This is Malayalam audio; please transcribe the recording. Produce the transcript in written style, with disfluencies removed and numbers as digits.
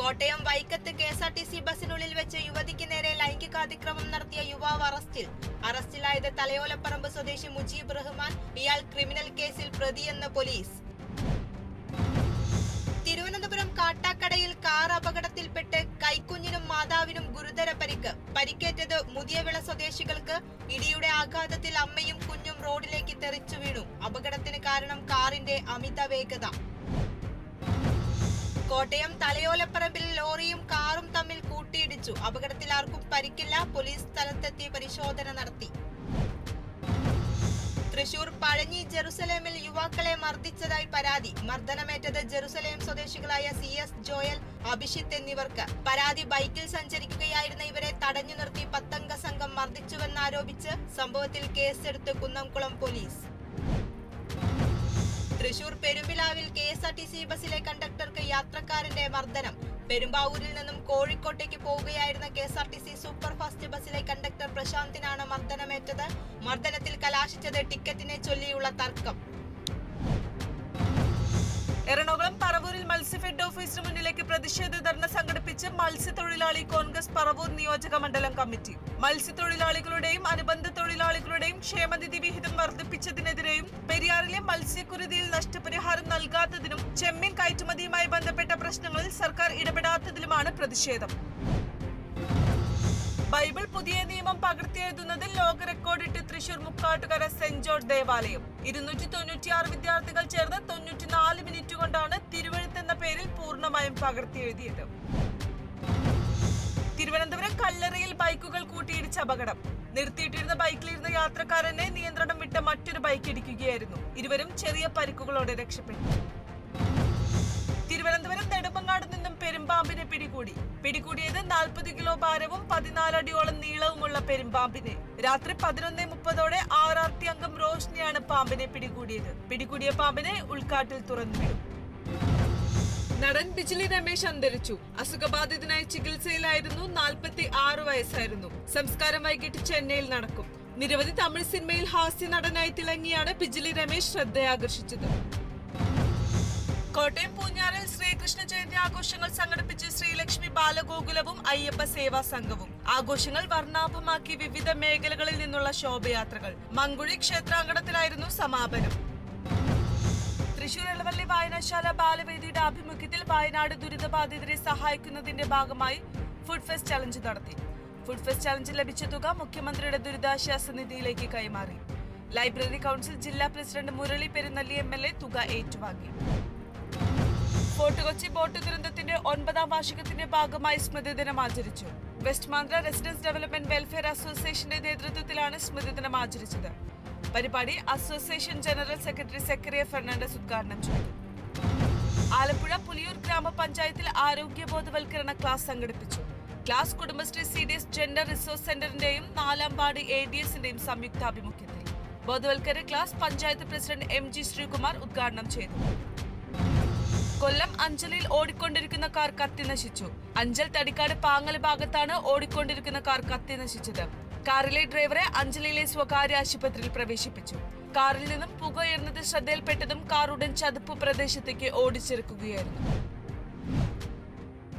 കോട്ടയം വൈക്കത്ത് KSRTC ബസിനുള്ളിൽ വെച്ച് യുവതിക്ക് നേരെ ലൈംഗികാതിക്രമം നടത്തിയ യുവാവ് അറസ്റ്റിലായത് തലയോലപ്പറമ്പ് സ്വദേശി മുജീബ് റഹ്മാൻ. ഇയാൾ ക്രിമിനൽ കേസിൽ പ്രതിയെന്ന് പോലീസ്. തിരുവനന്തപുരം കാട്ടാക്കടയിൽ കാർ അപകടത്തിൽപ്പെട്ട് കൈക്കുഞ്ഞിനും മാതാവിനും ഗുരുതര പരിക്കേറ്റത് മുതിയവിള സ്വദേശികൾക്ക്. ഇടിയുടെ ആഘാതത്തിൽ അമ്മയും കുഞ്ഞും റോഡിലേക്ക് തെറിച്ചു വീണു. അപകടത്തിന് കാരണം കാറിന്റെ അമിത വേഗത. കോട്ടയം തലയോലപ്പറമ്പിൽ ലോറിയും കാറും തമ്മിൽ കൂട്ടിയിടിച്ചു. അപകടത്തിൽ ആർക്കും പരിക്കില്ല. പോലീസ് സ്ഥലത്തെത്തി പരിശോധന നടത്തി. തൃശൂർ പഴഞ്ഞി ജെറുസലേമിൽ യുവാക്കളെ മർദ്ദിച്ചതായി പരാതി. മർദ്ദനമേറ്റത് ജെറുസലേം സ്വദേശികളായ CS ജോയൽ, അഭിഷിത്ത് എന്നിവർക്ക്. പരാതി ബൈക്കിൽ സഞ്ചരിക്കുകയായിരുന്ന ഇവരെ തടഞ്ഞു നിർത്തി 10 അംഗ സംഘം മർദ്ദിച്ചുവെന്നാരോപിച്ച് സംഭവത്തിൽ കേസെടുത്ത് കുന്നംകുളം പോലീസ്. തൃശൂർ പെരുമ്പിലാവിൽ KSRTC ബസിലെ കണ്ടക്ടർക്ക് യാത്രക്കാരന്റെ മർദ്ദനം. പെരുമ്പാവൂരിൽ നിന്നും കോഴിക്കോട്ടേക്ക് പോവുകയായിരുന്ന KSRTC സൂപ്പർഫാസ്റ്റ് ബസിലെ കണ്ടക്ടർ പ്രശാന്തിനാണ് മർദ്ദനമേറ്റത്. മർദ്ദനത്തിൽ കലാശിച്ചത് ടിക്കറ്റിനെ ചൊല്ലിയുള്ള തർക്കം. എറണാകുളം പറവൂരിൽ മത്സ്യഫെഡ് ഓഫീസിന് മുന്നിലേക്ക് പ്രതിഷേധ ധർണ സംഘടിപ്പിച്ച് മത്സ്യത്തൊഴിലാളി കോൺഗ്രസ് പറവൂർ നിയോജക മണ്ഡലം കമ്മിറ്റി. മത്സ്യത്തൊഴിലാളികളുടെയും അനുബന്ധ തൊഴിലാളികളുടെയും ക്ഷേമനിധി വിഹിതം വർദ്ധിപ്പിച്ചതിനെതിരെയും പെരിയാറിലെ മത്സ്യക്കുരുതിയിൽ നഷ്ടപരിഹാരം നൽകാത്തതിനും ചെമ്മീൻ കയറ്റുമതിയുമായി ബന്ധപ്പെട്ട പ്രശ്നങ്ങളിൽ സർക്കാർ ഇടപെടാത്തതിലുമാണ് പ്രതിഷേധം. ബൈബിൾ പുതിയ നിയമം പകർത്തിയെഴുതുന്നതിൽ ലോക റെക്കോർഡിട്ട് തൃശൂർ മുക്കാട്ടുകര സെന്റ് ജോർജ് ദേവാലയം. 296 വിദ്യാർത്ഥികൾ ചേർന്ന് 94 മിനിറ്റ് കൊണ്ടാണ് തിരുവെഴുത്ത് എന്ന പേരിൽ പൂർണ്ണമായും പകർത്തിയെഴുതിയത്. തിരുവനന്തപുരം കല്ലറയിൽ ബൈക്കുകൾ കൂട്ടിയിടിച്ച അപകടം. നിർത്തിയിട്ടിരുന്ന ബൈക്കിലിരുന്ന യാത്രക്കാരനെ നിയന്ത്രണം വിട്ട മറ്റൊരു ബൈക്ക് ഇടിക്കുകയായിരുന്നു. ഇരുവരും ചെറിയ പരിക്കുകളോടെ രക്ഷപ്പെട്ടു. തിരുവനന്തപുരം നെടുമങ്ങാട് നിന്നും പെരുമ്പാമ്പിനെ പിടികൂടിയത് 40 കിലോ ഭാരവും 14 അടിയോളം നീളവുമുള്ള പെരുമ്പാമ്പിനെ. രാത്രി 11:30 RRT അംഗം റോഷ്നിയാണ് പാമ്പിനെ പിടികൂടിയ പാമ്പിനെ ഉൾക്കാട്ടിൽ തുറന്നുവിടും. നടൻ ബിജിലി രമേശ് അന്തരിച്ചു. അസുഖബാധിതനായി ചികിത്സയിലായിരുന്നു. 46 വയസ്സായിരുന്നു. സംസ്കാരം വൈകിട്ട് ചെന്നൈയിൽ നടക്കും. നിരവധി തമിഴ് സിനിമയിൽ ഹാസ്യ നടനായി തിളങ്ങിയാണ് ബിജിലി രമേശ് ശ്രദ്ധയാകർഷിച്ചത്. കോട്ടയം പൂഞ്ഞാറിൽ ശ്രീകൃഷ്ണ ജയന്തി ആഘോഷങ്ങൾ സംഘടിപ്പിച്ച് ശ്രീലക്ഷ്മി ബാലഗോകുലവും അയ്യപ്പ സേവാ സംഘവും. ആഘോഷങ്ങൾ വർണ്ണാഭമാക്കി വിവിധ മേഖലകളിൽ നിന്നുള്ള ശോഭയാത്രകൾ. മങ്കുഴി ക്ഷേത്രാങ്കണത്തിലായിരുന്നു സമാപനം. തൃശൂർ എളവള്ളി വായനശാല ബാലവേദിയുടെ ആഭിമുഖ്യത്തിൽ വയനാട് ദുരിതബാധിതരെ സഹായിക്കുന്നതിന്റെ ഭാഗമായി ഫുഡ് ഫെസ്റ്റ് ചലഞ്ച് നടത്തി. ഫുഡ് ഫെസ്റ്റ് ചലഞ്ച് ലഭിച്ച തുക മുഖ്യമന്ത്രിയുടെ ദുരിതാശ്വാസ നിധിയിലേക്ക് കൈമാറി. ലൈബ്രറി കൗൺസിൽ ജില്ലാ പ്രസിഡന്റ് മുരളി പെരുന്നല്ലി MLA തുക ഏറ്റുവാങ്ങി. ഫോർട്ട് കൊച്ചി ബോട്ട് ദുരന്തത്തിന്റെ 9ാം വാർഷികത്തിന്റെ ഭാഗമായി സ്മൃതിദിനം ആചരിച്ചു. West Mandra residence development welfare അസോസിയേഷന്റെ നേതൃത്വത്തിലാണ് സ്മൃതിദിനം ആചരിച്ചത്. പരിപാടി association general secretary Sekriya Fernandes ഉദ്ഘാടനം ചെയ്തു. ആലപ്പുഴ പുലിയൂർ ഗ്രാമപഞ്ചായത്തിൽ ആരോഗ്യ ബോധവൽക്കരണ ക്ലാസ് സംഘടിപ്പിച്ചു. Class Kudumbashree CDS gender resource സെന്ററിന്റെയും 4ാം വാർഡ് ADSന്റെയും സംയുക്താഭിമുഖ്യത്തിൽ. ബോധവൽക്കരണ class panchayat president MG Sreekumar ഉദ്ഘാടനം ചെയ്തു. കൊല്ലം അഞ്ചലിൽ ഓടിക്കൊണ്ടിരിക്കുന്ന കാർ കത്തിനശിച്ചു. അഞ്ചൽ തടിക്കാട് പാങ്ങൽ ഭാഗത്താണ് ഓടിക്കൊണ്ടിരിക്കുന്ന കാർ കത്തിനശിച്ചത്. കാറിലെ ഡ്രൈവറെ അഞ്ചലിലെ സ്വകാര്യ ആശുപത്രിയിൽ പ്രവേശിപ്പിച്ചു. കാറിൽ നിന്നും പുക ഉയർന്നത് ശ്രദ്ധയിൽപ്പെട്ടതും കാർ ഉടൻ ചതുപ്പ് പ്രദേശത്തേക്ക് ഓടിച്ചിറക്കുകയായിരുന്നു.